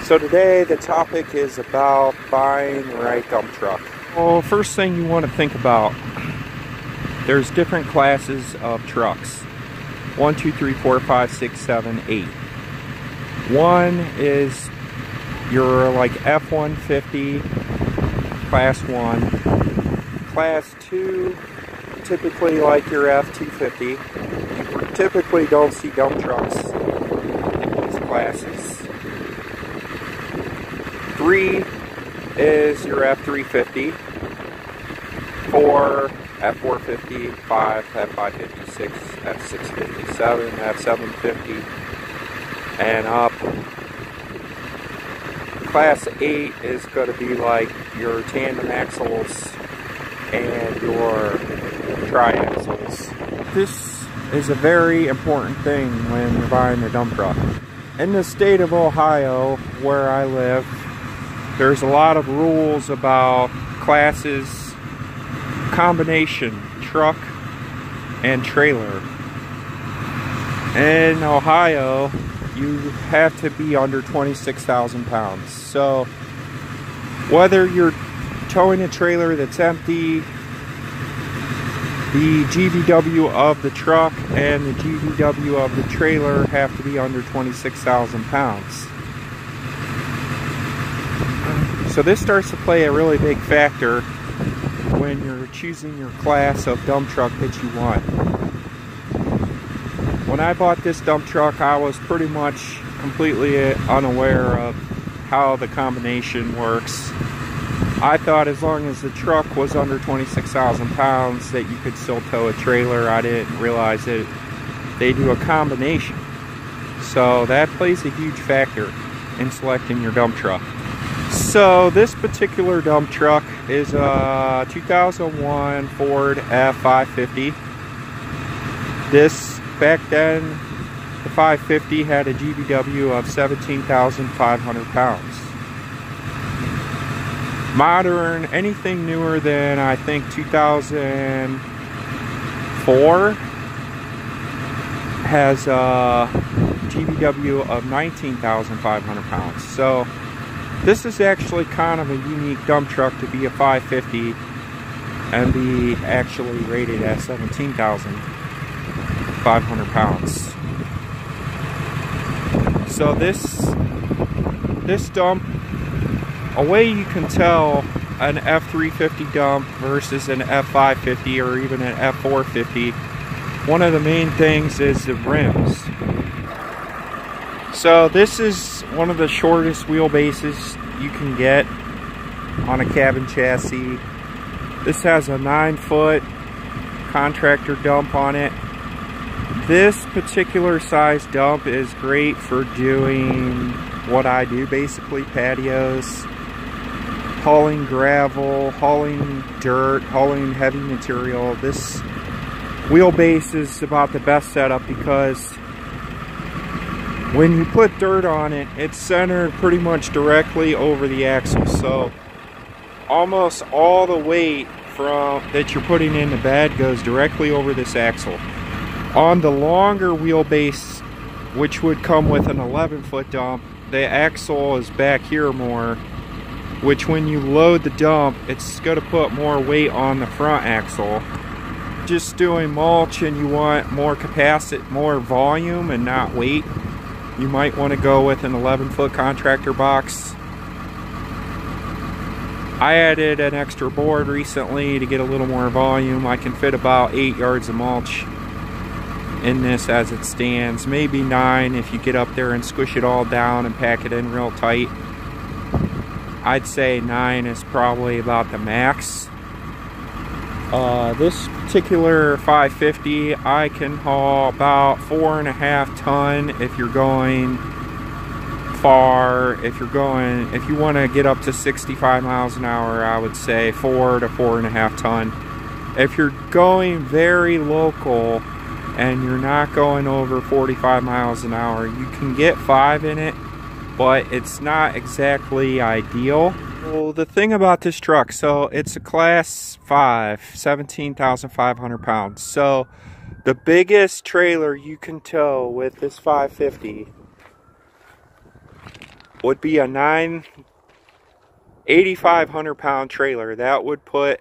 So today the topic is about buying the right dump truck. Well, first thing you want to think about, there's different classes of trucks. 1, 2, 3, 4, 5, 6, 7, 8. One is your like F-150, class 1. Class 2, typically like your F-250. You typically don't see dump trucks in these classes. 3 is your F-350. 4, F-450, 5, F-550, 6, F-650, 7, F-750, and up. Class 8 is going to be like your tandem axles and your tri-axles. This is a very important thing when you're buying a dump truck. In the state of Ohio, where I live, there's a lot of rules about classes, combination, truck and trailer. In Ohio, you have to be under 26,000 pounds. So whether you're towing a trailer that's empty, the GVW of the truck and the GVW of the trailer have to be under 26,000 pounds. So this starts to play a really big factor when you're choosing your class of dump truck that you want. When I bought this dump truck, I was pretty much completely unaware of how the combination works. I thought as long as the truck was under 26,000 pounds that you could still tow a trailer. I didn't realize that they do a combination. So that plays a huge factor in selecting your dump truck. So this particular dump truck is a 2001 Ford F-550. This, back then, the 550 had a GVW of 17,500 pounds. Modern, anything newer than I think 2004 has a GVW of 19,500 pounds. So this is actually kind of a unique dump truck to be a 550 and be actually rated at 17,500 pounds. So this dump, a way you can tell an F-350 dump versus an F-550 or even an F-450, one of the main things is the rims. So this is one of the shortest wheelbases you can get on a cabin chassis. This has a 9-foot contractor dump on it. This particular size dump is great for doing what I do, basically patios, hauling gravel, hauling dirt, hauling heavy material. This wheelbase is about the best setup because when you put dirt on it, it's centered pretty much directly over the axle. So almost all the weight that you're putting in the bed goes directly over this axle. On the longer wheelbase, which would come with an 11-foot dump, the axle is back here more, which when you load the dump, it's going to put more weight on the front axle. Just doing mulch and you want more capacity, more volume and not weight, you might want to go with an 11-foot contractor box. I added an extra board recently to get a little more volume. I can fit about 8 yards of mulch in this as it stands, maybe 9 if you get up there and squish it all down and pack it in real tight. I'd say 9 is probably about the max. This particular 550, I can haul about 4.5 ton if you're going far. If you want to get up to 65 miles an hour, I would say 4 to 4.5 ton. If you're going very local and you're not going over 45 miles an hour, you can get 5 in it, but it's not exactly ideal. Well, the thing about this truck, so it's a class 5, 17,500 pounds. So the biggest trailer you can tow with this 550 would be a 8,500 pound trailer. That would put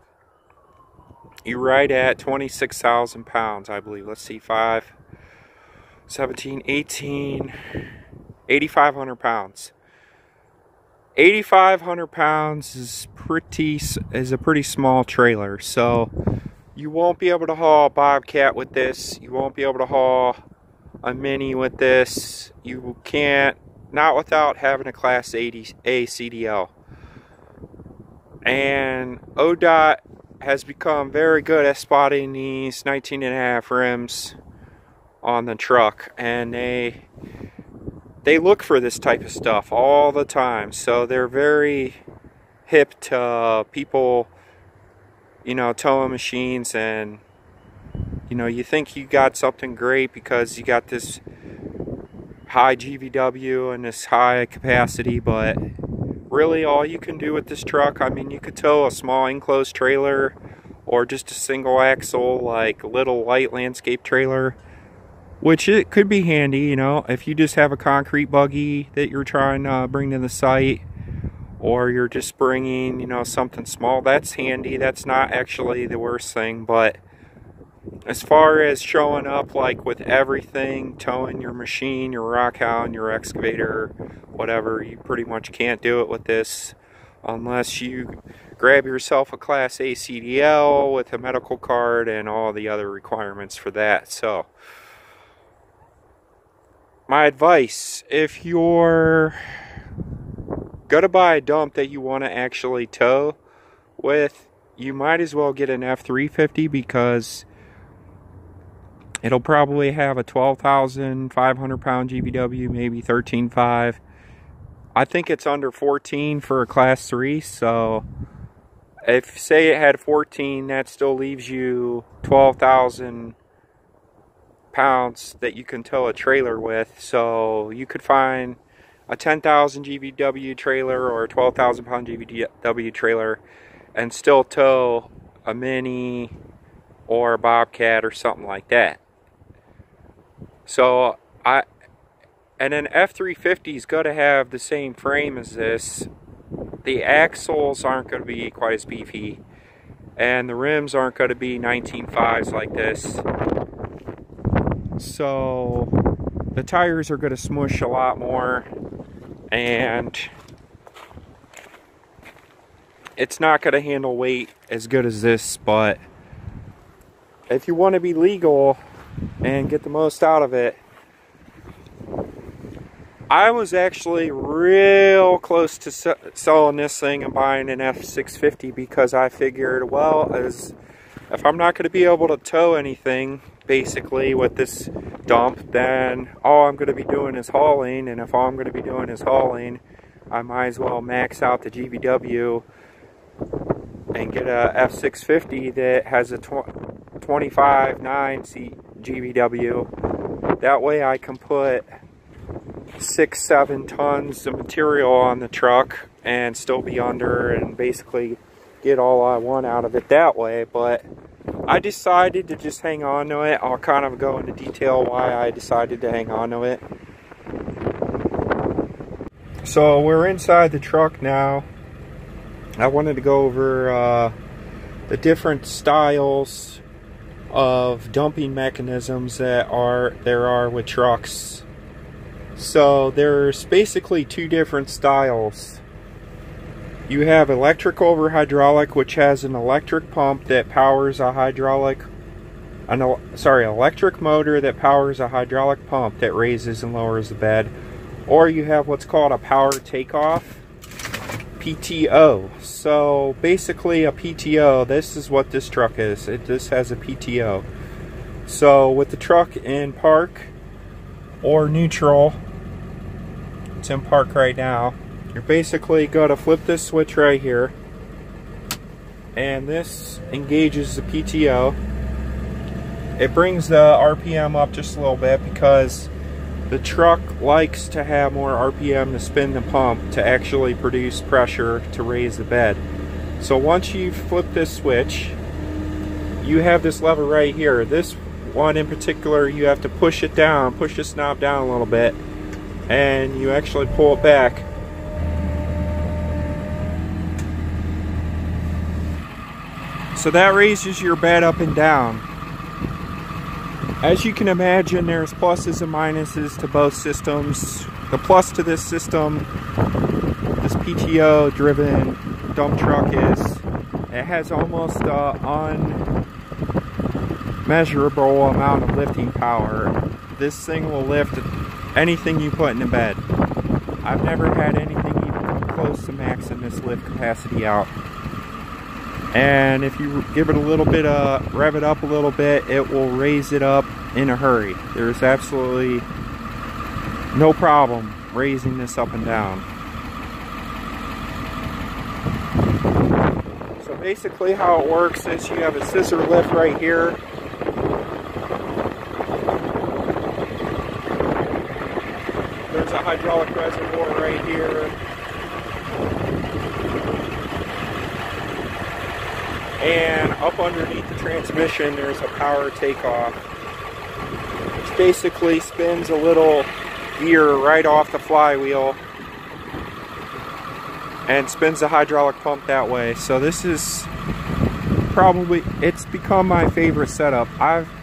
you right at 26,000 pounds, I believe. Let's see, 5, 17, 18, 8,500 pounds. 8,500 pounds is a pretty small trailer, so you won't be able to haul a Bobcat with this. You won't be able to haul a Mini with this. You can't, not without having a Class A CDL. And ODOT has become very good at spotting these 19.5 rims on the truck, and they look for this type of stuff all the time. So they're very hip to people, you know, towing machines, and you know, you think you got something great because you got this high GVW and this high capacity, but really all you can do with this truck, I mean, you could tow a small enclosed trailer or just a single axle, like little light landscape trailer, which it could be handy, you know, if you just have a concrete buggy that you're trying to bring to the site, or you're just bringing, you know, something small. That's handy. That's not actually the worst thing. But as far as showing up like with everything, towing your machine, your rock hound, your excavator, whatever, you pretty much can't do it with this unless you grab yourself a Class A CDL with a medical card and all the other requirements for that. So my advice, if you're gonna buy a dump that you want to actually tow with, you might as well get an F350, because it'll probably have a 12,500 pound GVW, maybe 13.5. I think it's under 14 for a Class 3, so if, say it had 14, that still leaves you 12,000 pounds that you can tow a trailer with. So you could find a 10,000 GVW trailer or a 12,000 pound GVW trailer and still tow a Mini or a Bobcat or something like that. So and an F350 is going to have the same frame as this. The axles aren't going to be quite as beefy, and the rims aren't going to be 19.5s like this. So the tires are going to smush a lot more, and it's not going to handle weight as good as this. But if you want to be legal and get the most out of it, I was actually real close to selling this thing and buying an F650, because I figured, well, if I'm not going to be able to tow anything basically with this dump, then all I'm going to be doing is hauling, and if all I'm going to be doing is hauling, I might as well max out the GVW and get a F650 that has a 25.9 GVW. That way I can put 6-7 tons of material on the truck and still be under, and basically get all I want out of it that way. But I decided to just hang on to it. I'll kind of go into detail why I decided to hang on to it. So we're inside the truck now. I wanted to go over the different styles of dumping mechanisms that there are with trucks. So there's basically two different styles. You have electric over hydraulic, which has an electric pump that powers a electric motor that powers a hydraulic pump that raises and lowers the bed. Or you have what's called a power takeoff, PTO. So basically a PTO, this is what this truck is. This has a PTO. So with the truck in park or neutral, it's in park right now, you're basically going to flip this switch right here, and this engages the PTO. It brings the RPM up just a little bit because the truck likes to have more RPM to spin the pump to actually produce pressure to raise the bed. So once you flip this switch, you have this lever right here. This one in particular, you have to push it down, push this knob down a little bit, and you actually pull it back, So that raises your bed up and down. As you can imagine, there's pluses and minuses to both systems. The plus to this system, this PTO driven dump truck, is it has almost unmeasurable amount of lifting power. This thing will lift anything you put in the bed. I've never had anything even come close to maxing this lift capacity out. And if you give it a little bit of, rev it up a little bit, it will raise it up in a hurry. There's absolutely no problem raising this up and down. So basically how it works is you have a scissor lift right here. There's a hydraulic reservoir right here. And up underneath the transmission, there's a power takeoff, which basically spins a little gear right off the flywheel and spins the hydraulic pump that way. So this is probably, it's become my favorite setup.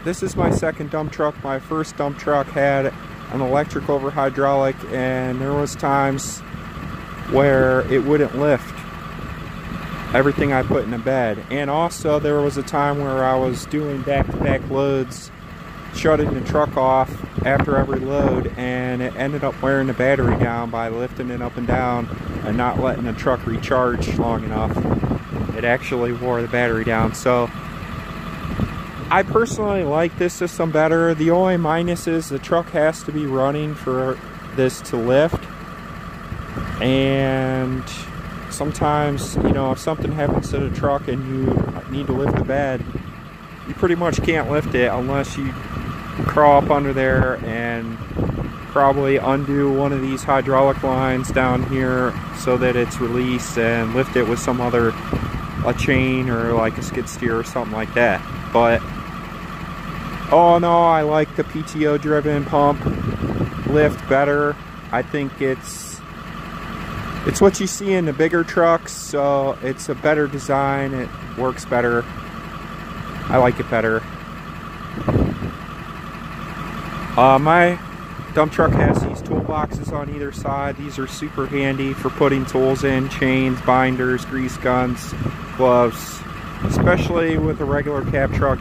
This is my second dump truck. My first dump truck had an electric over hydraulic, and there was times where it wouldn't lift everything I put in the bed. And also there was a time where I was doing back-to-back loads, shutting the truck off after every load, and it ended up wearing the battery down by lifting it up and down and not letting the truck recharge long enough. It actually wore the battery down. So I personally like this system better. The only minus is the truck has to be running for this to lift, and sometimes, you know, if something happens to the truck and you need to lift the bed, you pretty much can't lift it unless you crawl up under there and probably undo one of these hydraulic lines down here so that it's released, and lift it with some other, a chain or like a skid steer or something like that. But oh no, I like the PTO driven pump lift better. I think it's what you see in the bigger trucks, so it's a better design. It works better. I like it better. My dump truck has these toolboxes on either side. These are super handy for putting tools in: chains, binders, grease guns, gloves. Especially with a regular cab truck,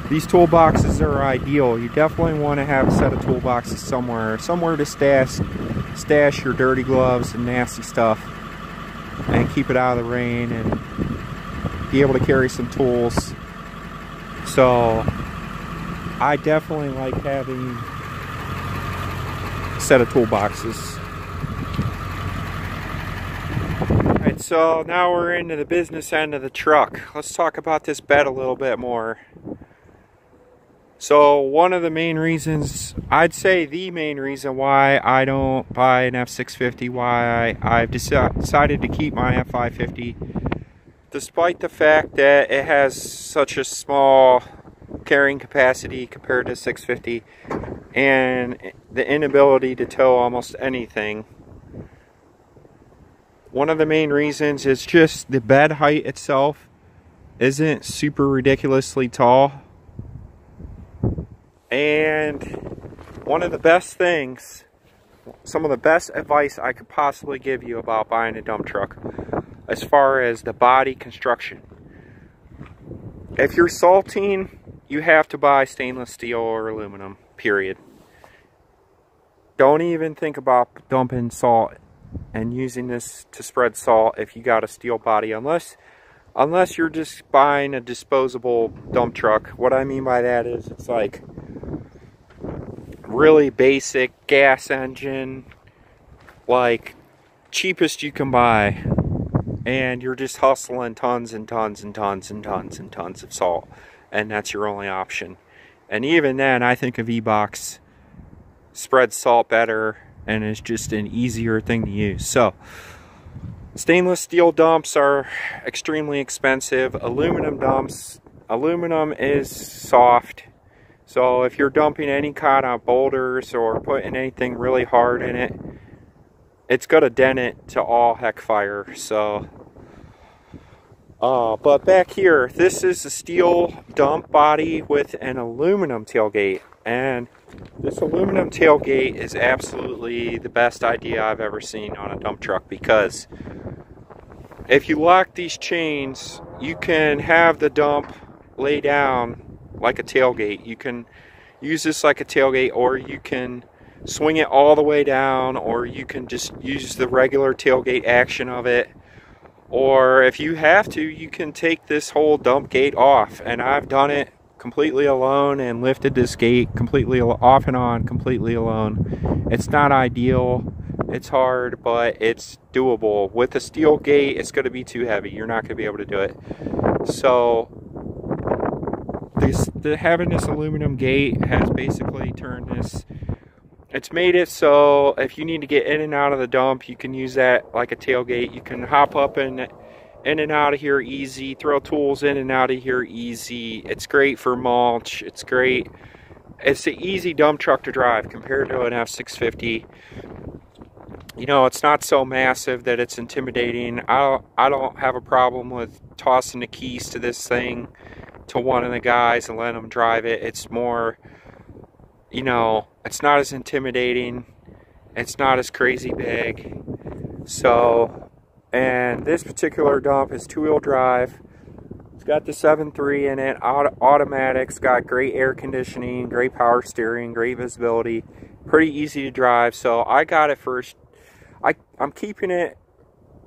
these toolboxes are ideal. You definitely want to have a set of toolboxes somewhere to stash your dirty gloves and nasty stuff, and keep it out of the rain, and be able to carry some tools. So I definitely like having a set of toolboxes. Alright, so now we're into the business end of the truck. Let's talk about this bed a little bit more. So one of the main reasons, I'd say the main reason why I don't buy an F650, why I've decided to keep my F550, despite the fact that it has such a small carrying capacity compared to 650 and the inability to tow almost anything. One of the main reasons is just the bed height itself isn't super ridiculously tall. And one of the best things, some of the best advice I could possibly give you about buying a dump truck, as far as the body construction. If you're salting, you have to buy stainless steel or aluminum, period. Don't even think about dumping salt and using this to spread salt if you got a steel body, unless you're just buying a disposable dump truck. What I mean by that is it's like really basic gas engine, like cheapest you can buy, and you're just hustling tons and tons and tons and tons and tons of salt, and that's your only option. And even then, I think a V-Box spreads salt better and is just an easier thing to use. So stainless steel dumps are extremely expensive. Aluminum dumps, aluminum is soft. So if you're dumping any kind of boulders or putting anything really hard in it, it's going to dent it to all heck fire. So But back here, this is a steel dump body with an aluminum tailgate. And this aluminum tailgate is absolutely the best idea I've ever seen on a dump truck, because if you lock these chains, you can have the dump lay down like a tailgate. You can use this like a tailgate, or you can swing it all the way down, or you can just use the regular tailgate action of it. Or if you have to, you can take this whole dump gate off. And I've done it completely alone and lifted this gate completely off and on completely alone. It's not ideal, it's hard, but it's doable. With a steel gate, it's going to be too heavy. You're not going to be able to do it. So having this aluminum gate has basically turned this, it's made it so if you need to get in and out of the dump, you can use that like a tailgate. You can hop up and in and out of here easy, throw tools in and out of here easy. It's great for mulch. It's great. It's an easy dump truck to drive compared to an F650. You know, it's not so massive that it's intimidating. I don't have a problem with tossing the keys to this thing to one of the guys and letting them drive it. It's more, you know, it's not as intimidating. It's not as crazy big. So, and this particular dump is two-wheel drive. It's got the 7.3 in it, automatic. It's got great air conditioning, great power steering, great visibility, pretty easy to drive. So I got it first. I'm keeping it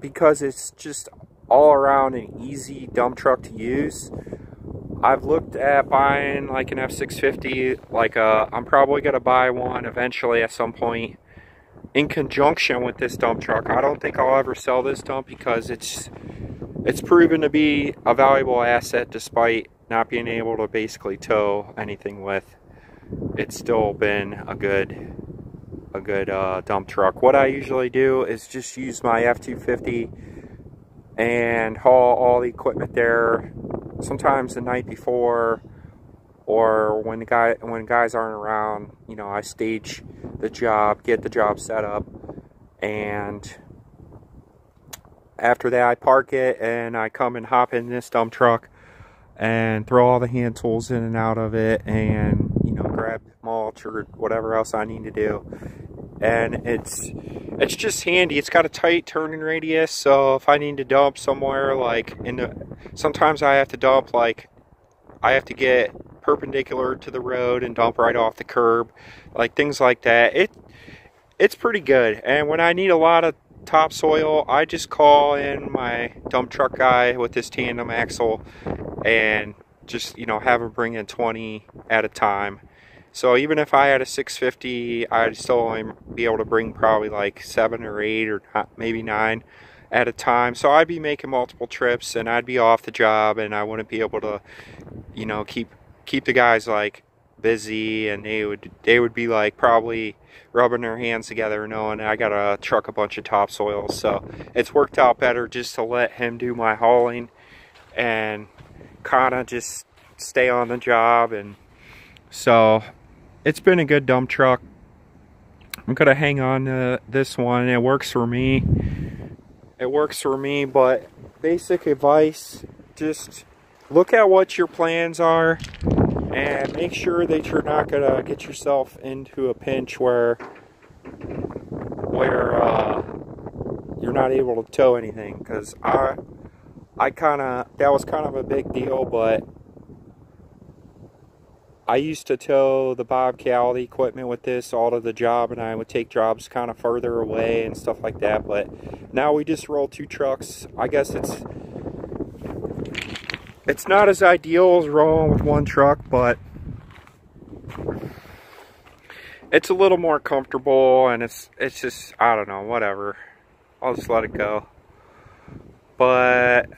because it's just all around an easy dump truck to use. I've looked at buying like an F650, like I'm probably going to buy one eventually at some point in conjunction with this dump truck. I don't think I'll ever sell this dump because it's proven to be a valuable asset despite not being able to basically tow anything with. It's still been a good dump truck. What I usually do is just use my F250 and haul all the equipment there, sometimes the night before, or when guys aren't around. You know, I stage the job, get the job set up, and after that I park it and I come and hop in this dump truck and throw all the hand tools in and out of it, and you know, grab mulch or whatever else I need to do. And it's just handy. It's got a tight turning radius, so if I need to dump somewhere, like sometimes I have to dump, like I have to get perpendicular to the road and dump right off the curb, like things like that. It's pretty good. And when I need a lot of topsoil, I just call in my dump truck guy with this tandem axle and just, you know, have him bring in 20 at a time. So even if I had a 650, I'd still only be able to bring probably like 7 or 8 or maybe 9 at a time. So I'd be making multiple trips and I'd be off the job, and I wouldn't be able to, you know, keep the guys like busy, and they would be like probably rubbing their hands together knowing I gotta truck a bunch of topsoil. So it's worked out better just to let him do my hauling and kind of just stay on the job. And so it's been a good dump truck. I'm gonna hang on to this one. It works for me. It works for me, but basic advice, just look at what your plans are and make sure that you're not gonna get yourself into a pinch where you're not able to tow anything. Because that was kind of a big deal, but I used to tow the bobcat equipment with this all to the job, and I would take jobs kind of further away and stuff like that. But now we just roll 2 trucks. I guess it's not as ideal as rolling with 1 truck, but it's a little more comfortable, and it's just, I don't know, whatever. I'll just let it go. But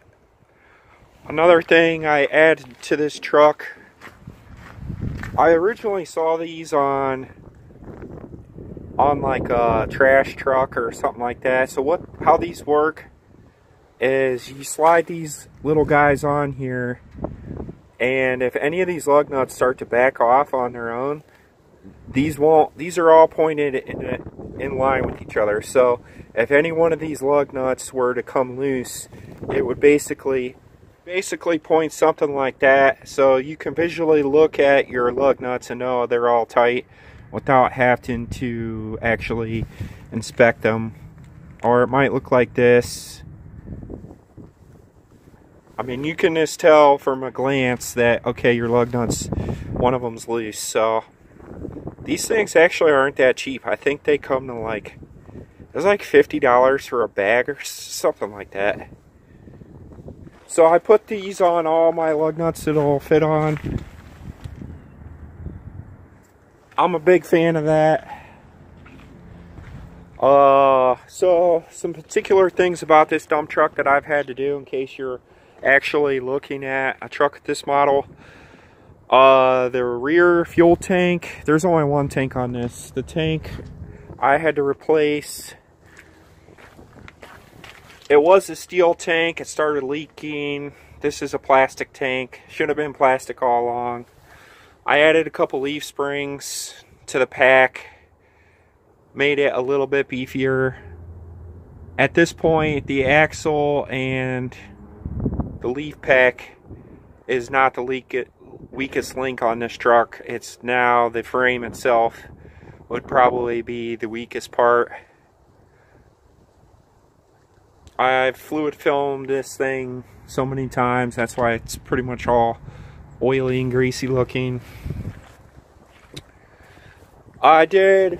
another thing I added to this truck, I originally saw these on like a trash truck or something like that. So how these work is you slide these little guys on here, and if any of these lug nuts start to back off on their own, these are all pointed in line with each other. So if any one of these lug nuts were to come loose, it would basically Basically points something like that, so you can visually look at your lug nuts and know they're all tight without having to actually inspect them. Or it might look like this. I mean, you can just tell from a glance that, okay, your lug nuts, one of them's loose. So these things actually aren't that cheap. I think they come to like, it's like $50 for a bag or something like that. So I put these on all my lug nuts that'll fit on. I'm a big fan of that. So some particular things about this dump truck that I've had to do in case you're actually looking at a truck with this model. The rear fuel tank, there's only one tank on this. The tank I had to replace. It was a steel tank. It started leaking. This is a plastic tank. Should have been plastic all along. I added a couple leaf springs to the pack. Made it a little bit beefier. At this point, the axle and the leaf pack is not the weakest link on this truck. It's now the frame itself would probably be the weakest part. I've fluid filmed this thing so many times, that's why it's pretty much all oily and greasy looking. I did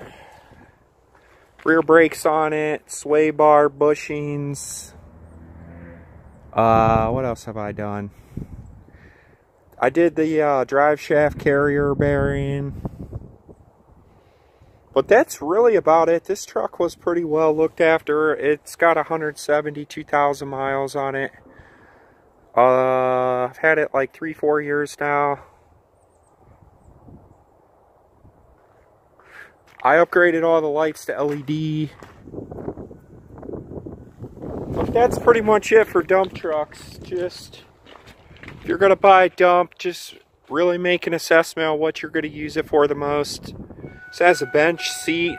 rear brakes on it, sway bar bushings. What else have I done? I did the drive shaft carrier bearing. But that's really about it. This truck was pretty well looked after. It's got 172,000 miles on it. I've had it like 3-4 years now. I upgraded all the lights to LED. But that's pretty much it for dump trucks. Just, if you're gonna buy a dump, just really make an assessment of what you're gonna use it for the most. This has a bench seat.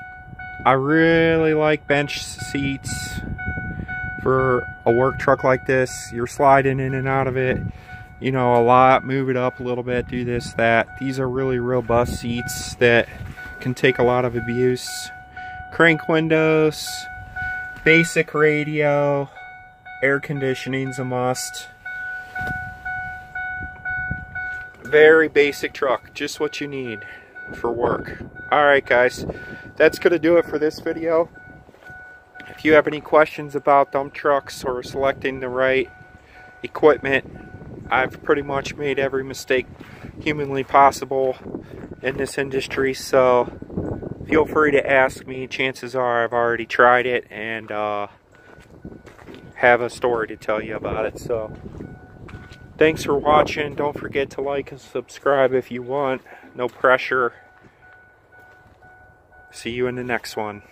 I really like bench seats for a work truck like this. You're sliding in and out of it, you know, a lot. Move it up a little bit, do this, that. These are really robust seats that can take a lot of abuse. Crank windows, basic radio, air conditioning's a must. Very basic truck, just what you need for work. Alright guys, that's gonna do it for this video. If you have any questions about dump trucks or selecting the right equipment, I've pretty much made every mistake humanly possible in this industry, so feel free to ask me. Chances are I've already tried it and have a story to tell you about it. So thanks for watching. Don't forget to like and subscribe if you want. No pressure. See you in the next one.